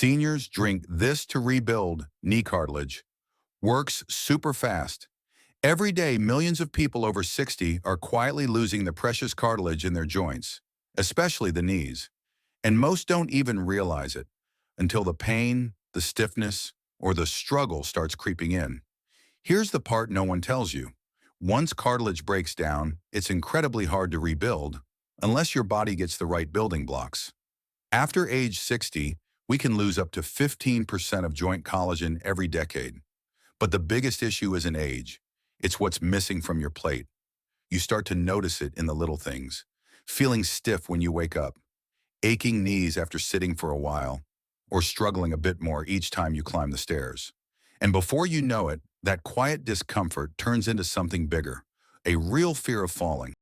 Seniors drink this to rebuild knee cartilage. Works super fast. Every day, millions of people over 60 are quietly losing the precious cartilage in their joints, especially the knees. And most don't even realize it until the pain, the stiffness, or the struggle starts creeping in. Here's the part no one tells you. Once cartilage breaks down, it's incredibly hard to rebuild unless your body gets the right building blocks. After age 60, we can lose up to 15% of joint collagen every decade. But the biggest issue isn't age. It's what's missing from your plate. You start to notice it in the little things. Feeling stiff when you wake up, aching knees after sitting for a while, or struggling a bit more each time you climb the stairs. And before you know it, that quiet discomfort turns into something bigger, a real fear of falling.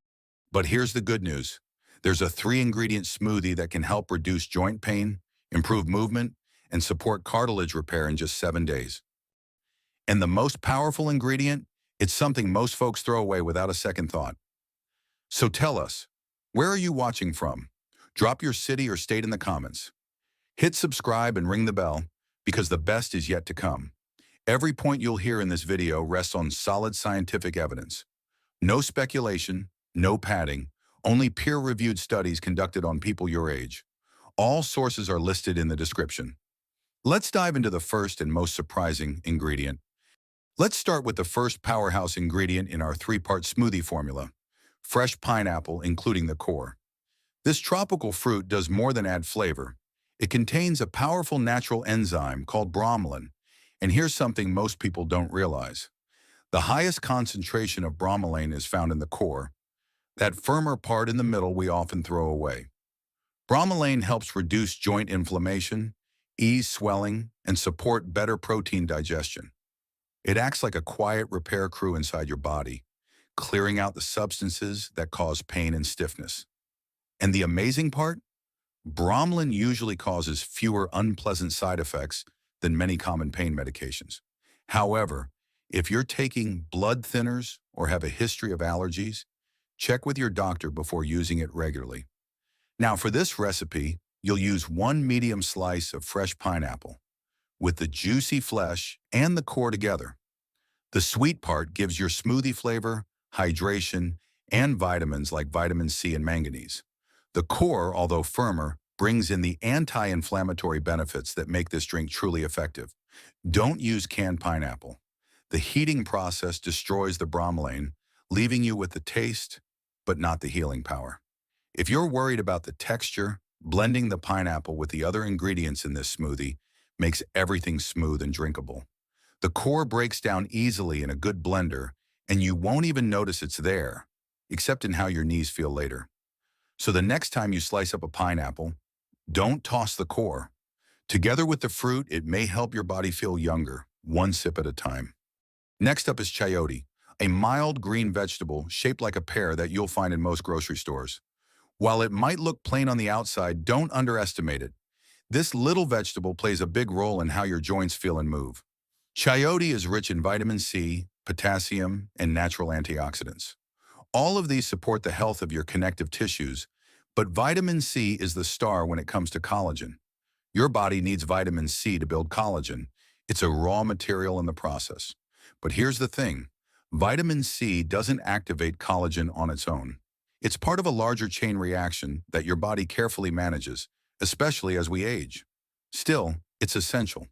But here's the good news. There's a 3-ingredient smoothie that can help reduce joint pain, improve movement, and support cartilage repair in just 7 days. And the most powerful ingredient? It's something most folks throw away without a second thought. So tell us, where are you watching from? Drop your city or state in the comments. Hit subscribe and ring the bell, because the best is yet to come. Every point you'll hear in this video rests on solid scientific evidence. No speculation, no padding, only peer-reviewed studies conducted on people your age. All sources are listed in the description. Let's dive into the first and most surprising ingredient. Let's start with the first powerhouse ingredient in our 3-part smoothie formula: fresh pineapple, including the core. This tropical fruit does more than add flavor. It contains a powerful natural enzyme called bromelain, and here's something most people don't realize. The highest concentration of bromelain is found in the core, that firmer part in the middle we often throw away. Bromelain helps reduce joint inflammation, ease swelling, and support better protein digestion. It acts like a quiet repair crew inside your body, clearing out the substances that cause pain and stiffness. And the amazing part? Bromelain usually causes fewer unpleasant side effects than many common pain medications. However, if you're taking blood thinners or have a history of allergies, check with your doctor before using it regularly. Now, for this recipe, you'll use 1 medium slice of fresh pineapple, with the juicy flesh and the core together. The sweet part gives your smoothie flavor, hydration, and vitamins like vitamin C and manganese. The core, although firmer, brings in the anti-inflammatory benefits that make this drink truly effective. Don't use canned pineapple. The heating process destroys the bromelain, leaving you with the taste, but not the healing power. If you're worried about the texture, blending the pineapple with the other ingredients in this smoothie makes everything smooth and drinkable. The core breaks down easily in a good blender, and you won't even notice it's there, except in how your knees feel later. So the next time you slice up a pineapple, don't toss the core. Together with the fruit, it may help your body feel younger, one sip at a time. Next up is chayote, a mild green vegetable shaped like a pear that you'll find in most grocery stores. While it might look plain on the outside, don't underestimate it. This little vegetable plays a big role in how your joints feel and move. Chayote is rich in vitamin C, potassium, and natural antioxidants. All of these support the health of your connective tissues, but vitamin C is the star when it comes to collagen. Your body needs vitamin C to build collagen. It's a raw material in the process. But here's the thing. Vitamin C doesn't activate collagen on its own. It's part of a larger chain reaction that your body carefully manages, especially as we age. Still, it's essential.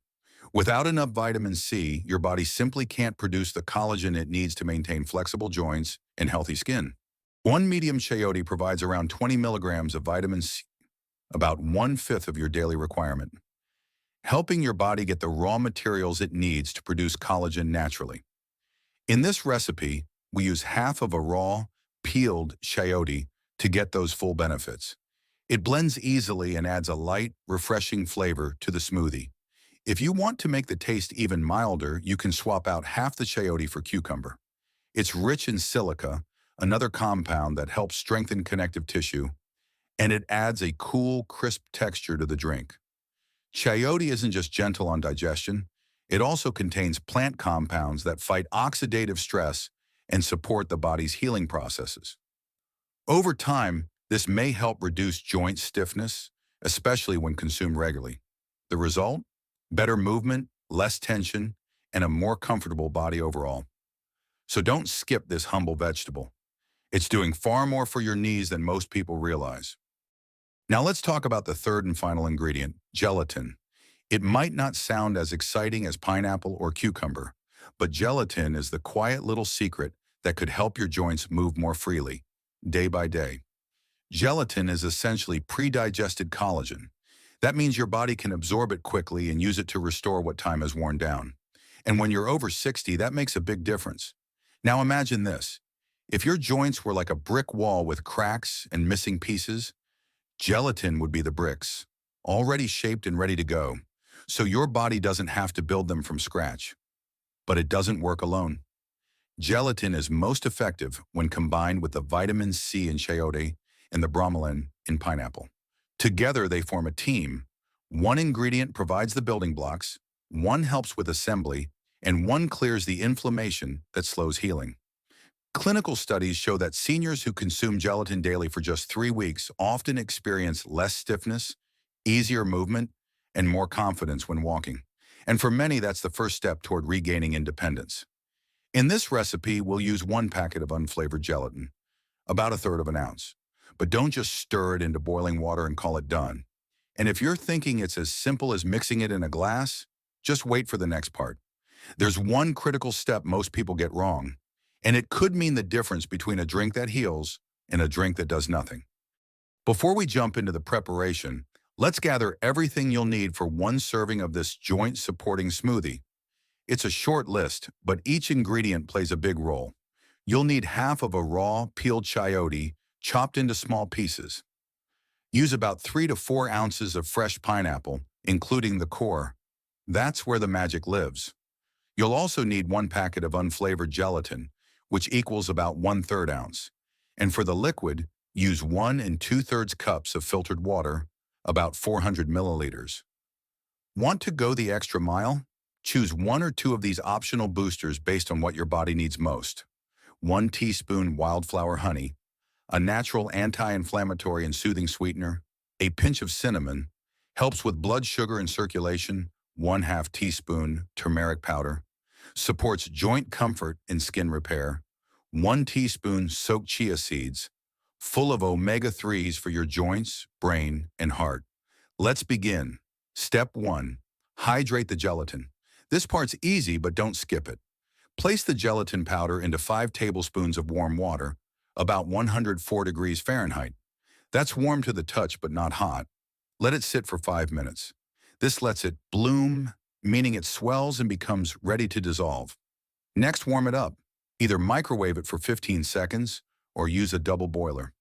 Without enough vitamin C, your body simply can't produce the collagen it needs to maintain flexible joints and healthy skin. 1 medium chayote provides around 20 milligrams of vitamin C, about 1/5 of your daily requirement, helping your body get the raw materials it needs to produce collagen naturally. In this recipe, we use half of a raw, peeled chayote to get those full benefits. It blends easily and adds a light, refreshing flavor to the smoothie. If you want to make the taste even milder, you can swap out half the chayote for cucumber. It's rich in silica, another compound that helps strengthen connective tissue, and it adds a cool, crisp texture to the drink. Chayote isn't just gentle on digestion, it also contains plant compounds that fight oxidative stress and support the body's healing processes. Over time, this may help reduce joint stiffness, especially when consumed regularly. The result? Better movement, less tension, and a more comfortable body overall. So don't skip this humble vegetable. It's doing far more for your knees than most people realize. Now let's talk about the third and final ingredient, gelatin. It might not sound as exciting as pineapple or cucumber, but gelatin is the quiet little secret that could help your joints move more freely, day by day. Gelatin is essentially pre-digested collagen. That means your body can absorb it quickly and use it to restore what time has worn down. And when you're over 60, that makes a big difference. Now imagine this. If your joints were like a brick wall with cracks and missing pieces, gelatin would be the bricks, already shaped and ready to go. So your body doesn't have to build them from scratch. But it doesn't work alone. Gelatin is most effective when combined with the vitamin C in chayote and the bromelain in pineapple. Together, they form a team. One ingredient provides the building blocks, one helps with assembly, and one clears the inflammation that slows healing. Clinical studies show that seniors who consume gelatin daily for just 3 weeks often experience less stiffness, easier movement, and more confidence when walking. And for many, that's the first step toward regaining independence. In this recipe, we'll use 1 packet of unflavored gelatin, about 1/3 of an ounce. But don't just stir it into boiling water and call it done. And if you're thinking it's as simple as mixing it in a glass, just wait for the next part. There's one critical step most people get wrong, and it could mean the difference between a drink that heals and a drink that does nothing. Before we jump into the preparation, let's gather everything you'll need for 1 serving of this joint-supporting smoothie. It's a short list, but each ingredient plays a big role. You'll need half of a raw, peeled chayote, chopped into small pieces. Use about 3 to 4 ounces of fresh pineapple, including the core. That's where the magic lives. You'll also need 1 packet of unflavored gelatin, which equals about 1/3 ounce. And for the liquid, use 1 2/3 cups of filtered water, about 400 milliliters. Want to go the extra mile? Choose 1 or 2 of these optional boosters based on what your body needs most. 1 teaspoon wildflower honey, a natural anti-inflammatory and soothing sweetener, a pinch of cinnamon, helps with blood sugar and circulation, 1/2 teaspoon turmeric powder, supports joint comfort and skin repair, 1 teaspoon soaked chia seeds, full of omega-3s for your joints, brain, and heart. Let's begin. Step 1. Hydrate the gelatin. This part's easy, but don't skip it. Place the gelatin powder into 5 tablespoons of warm water, about 104 degrees Fahrenheit. That's warm to the touch, but not hot. Let it sit for 5 minutes. This lets it bloom, meaning it swells and becomes ready to dissolve. Next, warm it up. Either microwave it for 15 seconds or use a double boiler.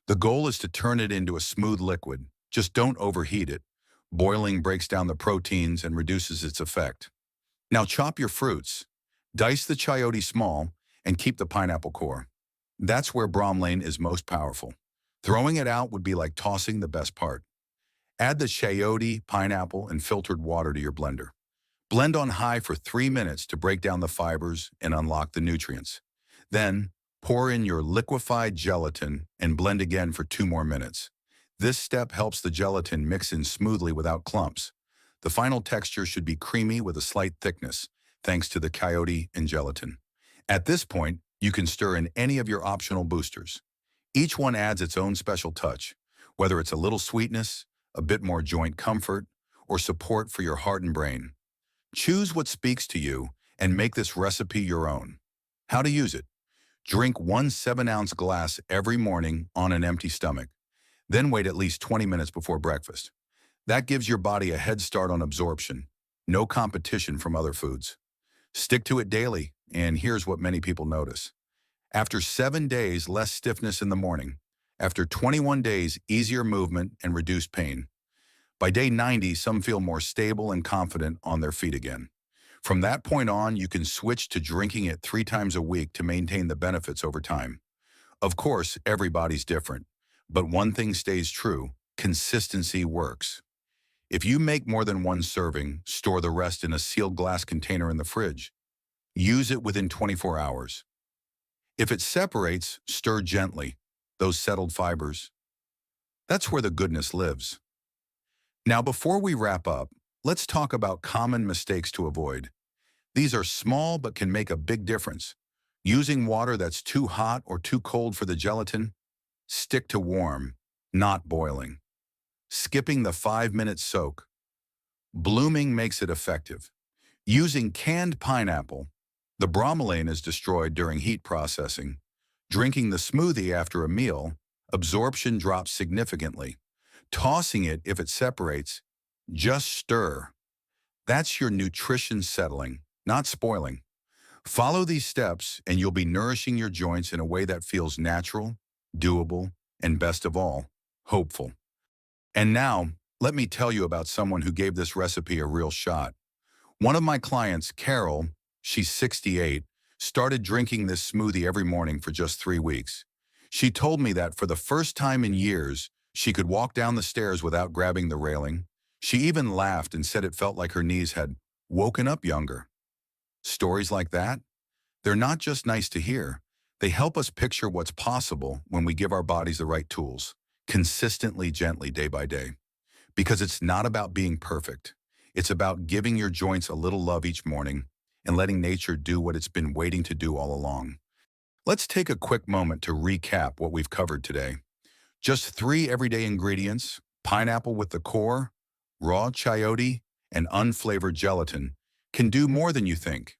The goal is to turn it into a smooth liquid. Just don't overheat it. Boiling breaks down the proteins and reduces its effect. Now chop your fruits. Dice the chayote small and keep the pineapple core. That's where bromelain is most powerful. Throwing it out would be like tossing the best part. Add the chayote, pineapple, and filtered water to your blender. Blend on high for 3 minutes to break down the fibers and unlock the nutrients. Then, pour in your liquefied gelatin and blend again for 2 more minutes. This step helps the gelatin mix in smoothly without clumps. The final texture should be creamy with a slight thickness, thanks to the chayote and gelatin. At this point, you can stir in any of your optional boosters. Each one adds its own special touch, whether it's a little sweetness, a bit more joint comfort, or support for your heart and brain. Choose what speaks to you and make this recipe your own. How to use it? Drink 1 7-ounce glass every morning on an empty stomach. Then wait at least 20 minutes before breakfast. That gives your body a head start on absorption. No competition from other foods. Stick to it daily, and here's what many people notice. After 7 days, less stiffness in the morning. After 21 days, easier movement and reduced pain. By day 90, some feel more stable and confident on their feet again. From that point on, you can switch to drinking it 3 times a week to maintain the benefits over time. Of course, everybody's different, but one thing stays true: consistency works. If you make more than 1 serving, store the rest in a sealed glass container in the fridge. Use it within 24 hours. If it separates, stir gently. Those settled fibers, that's where the goodness lives. Now, before we wrap up, let's talk about common mistakes to avoid. These are small but can make a big difference. Using water that's too hot or too cold for the gelatin, stick to warm, not boiling. Skipping the 5-minute soak. Blooming makes it effective. Using canned pineapple, the bromelain is destroyed during heat processing. Drinking the smoothie after a meal, absorption drops significantly. Tossing it if it separates, just stir. That's your nutrition settling, not spoiling. Follow these steps and you'll be nourishing your joints in a way that feels natural, doable, and best of all, hopeful. And now, let me tell you about someone who gave this recipe a real shot. One of my clients, Carol, she's 68, started drinking this smoothie every morning for just 3 weeks. She told me that for the first time in years, she could walk down the stairs without grabbing the railing. She even laughed and said it felt like her knees had woken up younger. Stories like that, they're not just nice to hear. They help us picture what's possible when we give our bodies the right tools, consistently, gently, day by day. Because it's not about being perfect. It's about giving your joints a little love each morning and letting nature do what it's been waiting to do all along. Let's take a quick moment to recap what we've covered today. Just 3 everyday ingredients: pineapple with the core, raw chayote, and unflavored gelatin, can do more than you think.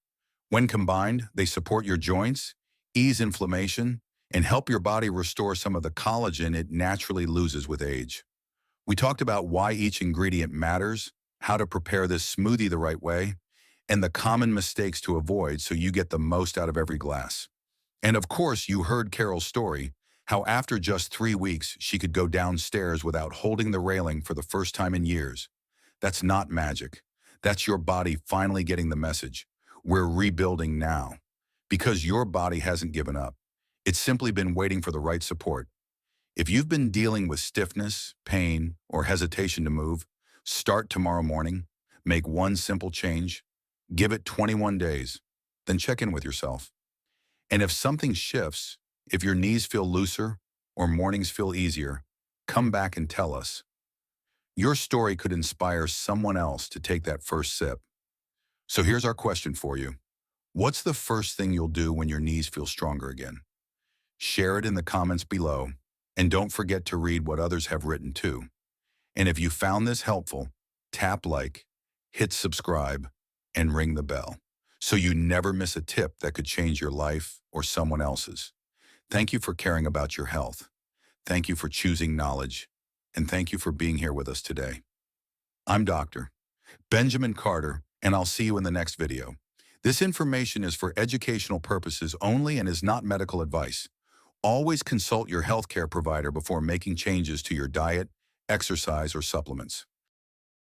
When combined, they support your joints, ease inflammation, and help your body restore some of the collagen it naturally loses with age. We talked about why each ingredient matters, how to prepare this smoothie the right way, and the common mistakes to avoid so you get the most out of every glass. And of course, you heard Carol's story, how after just 3 weeks, she could go downstairs without holding the railing for the first time in years. That's not magic. That's your body finally getting the message. We're rebuilding now. Because your body hasn't given up. It's simply been waiting for the right support. If you've been dealing with stiffness, pain, or hesitation to move, start tomorrow morning. Make one simple change. Give it 21 days. Then check in with yourself. And if something shifts, if your knees feel looser or mornings feel easier, come back and tell us. Your story could inspire someone else to take that first sip. So here's our question for you. What's the first thing you'll do when your knees feel stronger again? Share it in the comments below. And don't forget to read what others have written too. And if you found this helpful, tap like, hit subscribe, and ring the bell so you never miss a tip that could change your life or someone else's. Thank you for caring about your health. Thank you for choosing knowledge. And thank you for being here with us today. I'm Dr. Benjamin Carter, and I'll see you in the next video. This information is for educational purposes only and is not medical advice. Always consult your healthcare provider before making changes to your diet, exercise, or supplements.